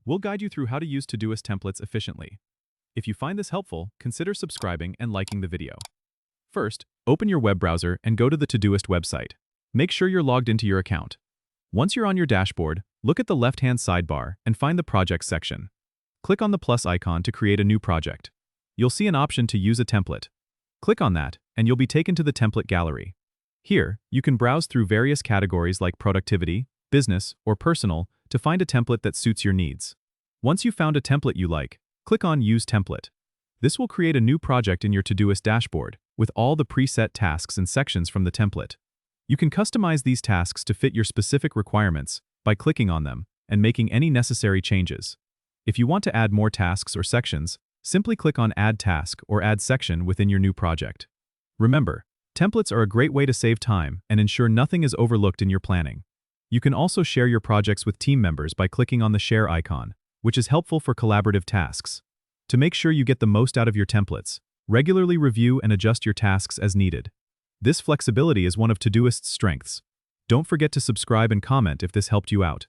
We'll guide you through how to use Todoist templates efficiently. If you find this helpful, consider subscribing and liking the video. First, open your web browser and go to the Todoist website. Make sure you're logged into your account. Once you're on your dashboard, look at the left-hand sidebar and find the Projects section. Click on the plus icon to create a new project. You'll see an option to use a template. Click on that, and you'll be taken to the template gallery. Here, you can browse through various categories like productivity, business, or personal to find a template that suits your needs. Once you've found a template you like, click on Use Template. This will create a new project in your Todoist dashboard with all the preset tasks and sections from the template. You can customize these tasks to fit your specific requirements by clicking on them and making any necessary changes. If you want to add more tasks or sections, simply click on Add Task or Add Section within your new project. Remember, templates are a great way to save time and ensure nothing is overlooked in your planning. You can also share your projects with team members by clicking on the Share icon, which is helpful for collaborative tasks. To make sure you get the most out of your templates, regularly review and adjust your tasks as needed. This flexibility is one of Todoist's strengths. Don't forget to subscribe and comment if this helped you out.